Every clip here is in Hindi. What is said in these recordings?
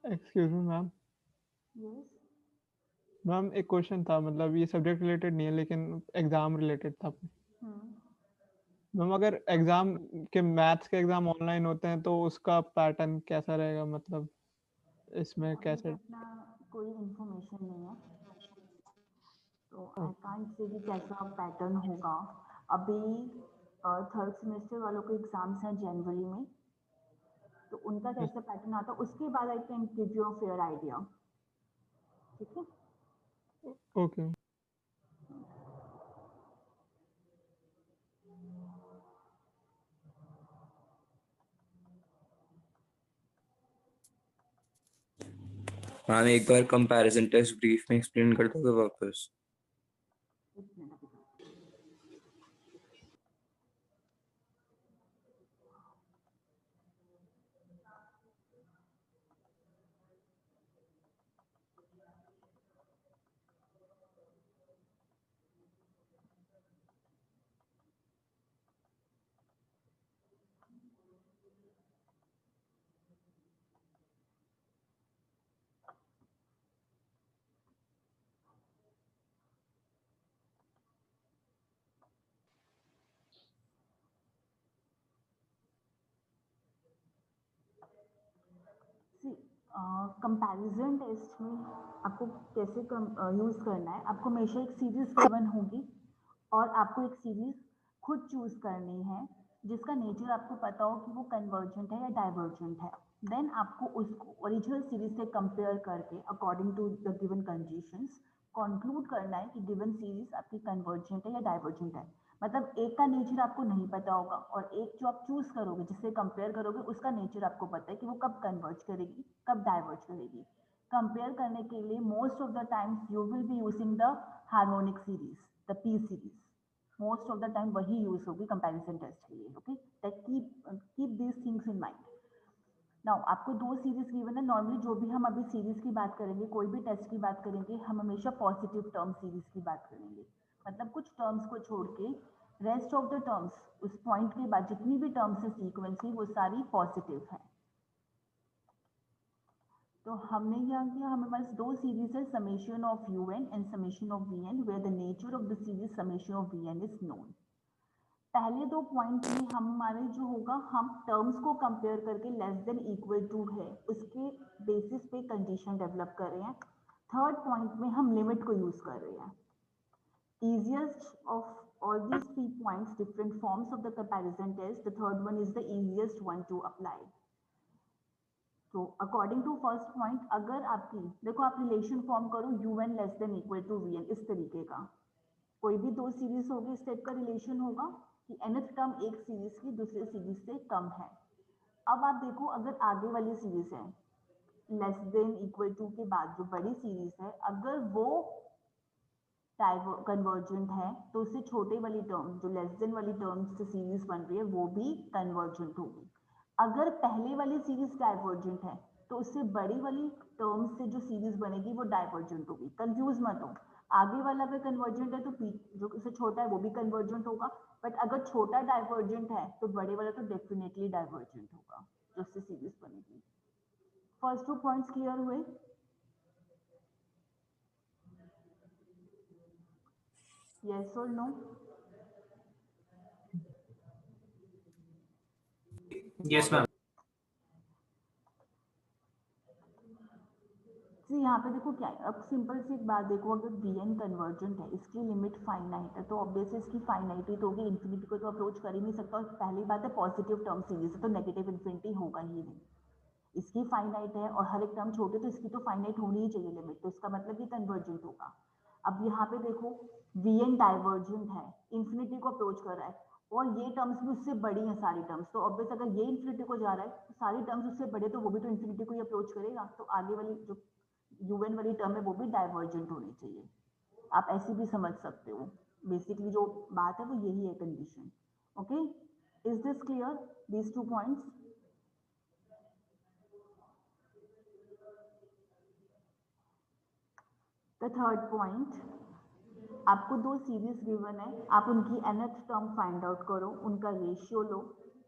Excuse me ma'am. Yes. Ma'am एक क्वेश्चन था, मतलब ये सब्जेक्ट रिलेटेड नहीं है लेकिन एग्जाम रिलेटेड था। हम्म। मैम अगर एग्जाम के मैथ्स के एग्जाम ऑनलाइन होते हैं तो उसका पैटर्न कैसा रहेगा, मतलब इसमें अभी कैसे? अपना कोई इंफॉर्मेशन नहीं है, तो ओ, आई कांट से कि कैसा पैटर्न होगा। अभी थर्ड सेमेस्टर वालों के एग्जाम्स हैं जनवरी में, तो उनका कैसा पैटर्न आता है उसके बाद I can give you a fair idea. ठीक है। ओके। मैम एक बार कंपैरिजन टेस्ट ब्रीफ में एक्सप्लेन कर दोगे वापस? एक मिनट अभी। सी, कंपैरिजन टेस्ट में आपको कैसे यूज़ करना है, आपको हमेशा एक सीरीज गिवन होगी और आपको एक सीरीज खुद चूज करनी है जिसका नेचर आपको पता हो कि वो कन्वर्जेंट है या डाइवर्जेंट है। देन आपको उसको ओरिजिनल सीरीज से कंपेयर करके according to the given conditions conclude करना है कि गिवन सीरीज आपकी कन्वर्जेंट है या डाइवर्जेंट है। मतलब एक का नेचर आपको नहीं पता होगा और एक जो आप चूज करोगे जिससे कंपेयर करोगे उसका नेचर आपको पता है कि वो कब कन्वर्ज करेगी कब डाइवर्ज करेगी। कंपेयर करने के लिए most of the times you will be using the harmonic series, the P series. Most of the time वही यूज होगी कंपैरिजन टेस्ट के लिए। Okay, that keep these things in mind. Now आपको दो सीरीज गिवन है। नॉर्मली जो भी हम अभी सीरीज की बात करेंगे, कोई भी टेस्ट की बात करेंगे, हम हमेशा पॉजिटिव टर्म सीरीज की बात करेंगे। मतलब कुछ टर्म्स को छोड़ के रेस्ट ऑफ द टर्म्स, उस पॉइंट के बाद जितनी भी टर्म्स है सीक्वेंस की, वो सारी पॉजिटिव है। तो हमने क्या किया, हमें पास दो सीरीज है, summation of U N and summation of V N, where the nature of the series summation of V N is known. पहले दो पॉइंट में हम हमारे जो होगा, हम टर्म्स को कंपेयर करके लेस देन इक्वल टू है उसके बेसिस पे कंडीशन डेवलप कर रहे हैं। थर्ड पॉइंट में हम लिमिट को यूज कर रहे हैं। easiest of all these 3 points, different forms of the comparison test, the third one is the easiest one to apply. तो अकॉर्डिंग टू फर्स्ट पॉइंट, अगर आपकी देखो आप रिलेशन फॉर्म करो U N less than equal to V N, इस तरीके का कोई भी दो सीरीज होगी इस टाइप का रिलेशन होगा कि nth टर्म एक सीरीज की दूसरे सीरीज से कम है। अब आप देखो अगर आगे वाली सीरीज है लेस देन इक्वल टू के बाद जो बड़ी सीरीज है, अगर वो कन्वर्जेंट है तो उससे छोटे वाली टर्म जो लेस देन वाली टर्म से सीरीज बन रही है वो भी कन्वर्जेंट होगी। अगर पहले वाली सीरीज डाइवर्जेंट है तो उससे बड़ी वाली टर्म से जो सीरीज बनेगी वो डाइवर्जेंट होगी। कंफ्यूज मत हो, आगे वाला अगर कन्वर्जेंट है तो जो इससे छोटा है वो भी कन्वर्जेंट होगा, बट अगर छोटा डाइवर्जेंट है तो बड़े वाला तो डेफिनेटली डाइवर्जेंट होगा जो उससे सीरीज बनेगी। फर्स्ट टू पॉइंट्स क्लियर हुए? यस और नो? Yes ma'am. जी यहाँ पे देखो क्या है, अब सिंपल सी एक बात देखो, अगर बी एन कन्वर्जेंट है, इसकी लिमिट फाइनाइट है, तो ऑब्वियसली इसकी फाइनाइटी तो होगी, इन्फिनिटी को तो अप्रोच कर ही नहीं सकता। और पहली बात है पॉजिटिव टर्म सीरीज है तो नेगेटिव इन्फिनिटी होगा ही नहीं। इसकी फाइनाइट है और हर एक टर्म छोटे, तो इसकी तो फाइनाइट होनी ही चाहिए लिमिट, तो इसका मतलब ये कन्वर्जेंट होगा। अब यहाँ पे देखो वी एन डाइवर्जेंट है, इन्फिनिटी को अप्रोच कर रहा है और ये टर्म्स भी उससे बड़ी हैं सारी टर्म्स, तो ऑब्वियस अगर ये इन्फिनिटी को जा रहा है तो सारी टर्म्स उससे बड़े, तो वो भी तो इन्फिनिटी को ही अप्रोच करेगा, तो आगे वाली जो यूएन वाली टर्म है वो भी डाइवर्जेंट होनी चाहिए। आप ऐसे भी समझ सकते हो, बेसिकली जो बात है वो यही है condition. Okay, is this clear, these 2 points? The third point, आपको दो सीरीज गिवन है, आप उनकी nth टर्म फाइंड आउट करो, उनका रेशियो लो,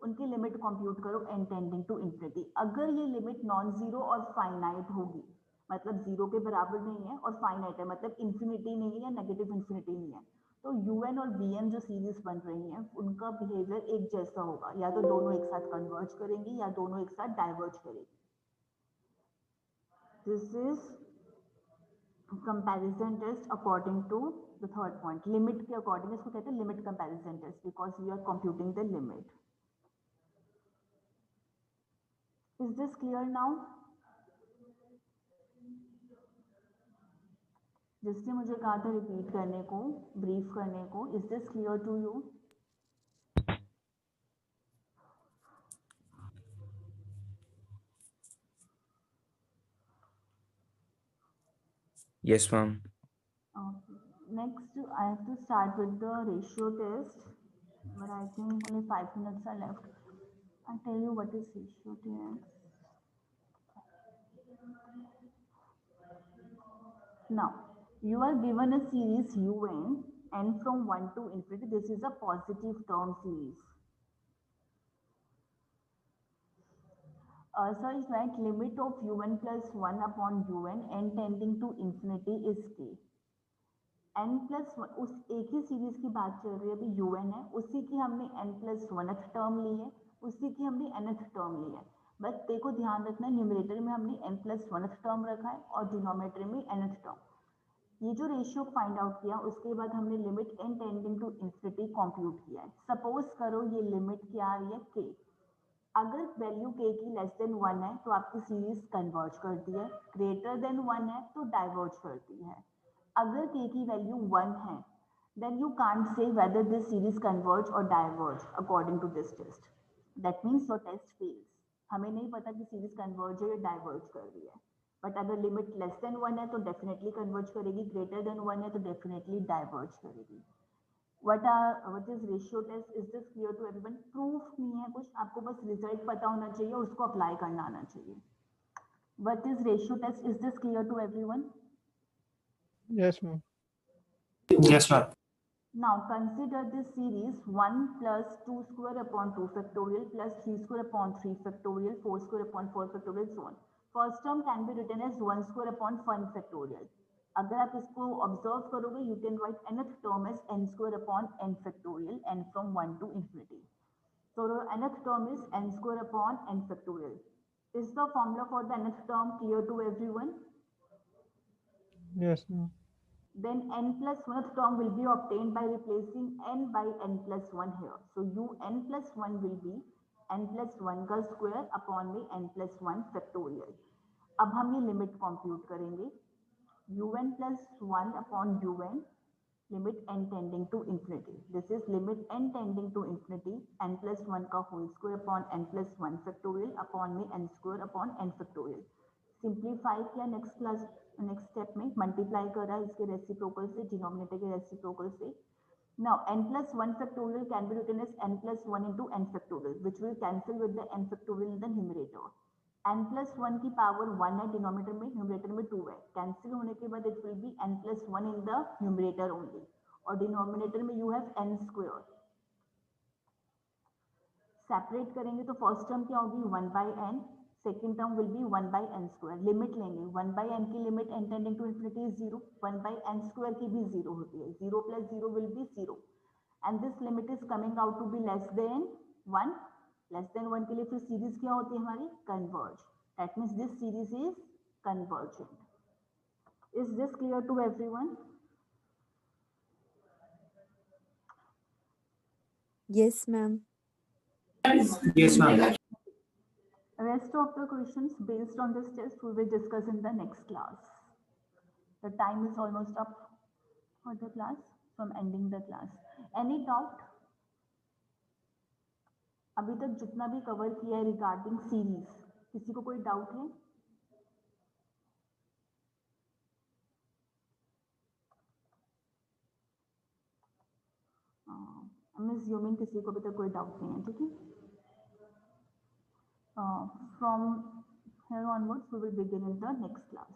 उनकी लिमिट कंप्यूट करो n टेंडिंग टू इन्फिनिटी। अगर ये लिमिट नॉन जीरो और फाइनाइट होगी, मतलब जीरो के बराबर नहीं है और फाइनाइट है, मतलब इन्फिनिटी नहीं है या नेगेटिव इन्फिनिटी नहीं है, तो un और bn जो सीरीज बन रही हैं उनका बिहेवियर एक जैसा होगा, या तो दोनों एक साथ कन्वर्ज करेंगी या दोनों एक साथ डाइवर्ज करेंगी। This is comparison test according to the third point, limit के अकॉर्डिंग इसको कहते हैं limit comparison test, because we are computing the limit. Is this clear now? जिसने मुझे कहा था रिपीट करने को, ब्रीफ करने को, is this clear to you? Yes, ma'am. Next, I have to start with the ratio test, but I think only 5 minutes are left. I'll tell you what is ratio test. Now, you are given a series un, n from 1 to infinity. This is a positive term series. So it's like limit of un plus 1 upon un, n tending to infinity is k. n plus one, उस एक ही सीरीज की बात चल रही है, अभी un है, उसी की हमने n प्लस वनथ टर्म ली है, उसी की हमने nth टर्म ली है। बस देखो ध्यान रखना, न्यूमरेटर में हमने n प्लस वनथ टर्म रखा है और डिनोमिनेटर में nth टर्म। ये जो रेशियो फाइंड आउट किया उसके बाद हमने limit n tending to infinity compute किया है। सपोज करो ये लिमिट क्या आ रही है k, अगर वैल्यू k की लेस देन 1 है तो आपकी सीरीज कन्वर्ज करती है, ग्रेटर देन 1 है तो डाइवर्ज करती है। अगर k की वैल्यू 1 है then you can't say whether this series converge or diverge according to this test. That means your test fails. हमें नहीं पता कि सीरीज कन्वर्ज है या डाइवर्ज कर रही है, बट अगर लिमिट लेस देन 1 है तो डेफिनेटली कन्वर्ज करेगी, ग्रेटर देन 1 है तो डेफिनेटली डाइवर्ज करेगी। what is ratio test? Is this clear to everyone? Proof नहीं है कुछ, आपको बस रिजल्ट पता होना चाहिए, उसको अप्लाई करना आना चाहिए। What is ratio test? Is this clear to everyone? Yes, ma'am. Yes, ma'am. Now consider this series 1 plus 2 square upon 2 factorial plus 3 square upon 3 factorial, 4 square upon 4 factorial, so on. First term can be written as 1 square upon 1 factorial. अगर आप इसको ऑब्जर्व करोगे, you can write nth term as n square upon n factorial, n from 1 to infinity. So the nth term is n square upon n factorial. Is the formula for the nth term clear to everyone? Yes, ma'am. Then n plus 1th term will be obtained by replacing n by n plus 1 here. So un plus 1 will be n plus 1 का square upon में n plus 1 factorial. अब हम ये लिमिट कंप्यूट करेंगे, un plus 1 upon un, limit n tending to infinity. This is limit n tending to infinity, n plus 1 का whole square upon n plus 1 factorial upon में n square upon n factorial. Simplify किया, नेक्स्ट स्टेप में मल्टीप्लाई कर रहा है इसके रेसिप्रोकल से, डिनोमिनेटर के रेसिप्रोकल से। Now n plus 1 factorial can be written as n plus 1 into n factorial, which will cancel with the n factorial in the numerator. n plus 1 की पावर 1 है डिनोमिनेटर में, न्यूमरेटर में 2 है, कैंसिल होने के बाद it will be n plus 1 in the numerator only, और डिनोमिनेटर में you have n square. Separate करेंगे तो फर्स्ट टर्म क्या होगी 1 by n, second term will be 1 by n square. Limit लेंगे, 1 by n की limit n tending to infinity is 0, 1 by n square की भी 0 होती है, 0 plus 0 will be 0, and this limit is coming out to be less than 1. Less than 1 के लिए फिर सीरीज क्या होती है हमारी, converge. That means this series is convergent. Is this clear to everyone? Yes, ma'am. Yes, ma'am. Rest of the questions based on this test we will discuss in the next class. The time is almost up for the class, so I'm ending the class. Any doubt? अभी तक जितना भी कवर किया है रिगार्डिंग सीरीज, किसी को कोई डाउट है? आई एम अज्यूमिंग किसी को अभी तक कोई डाउट नहीं है, ठीक है? From here onwards we will begin in the next class.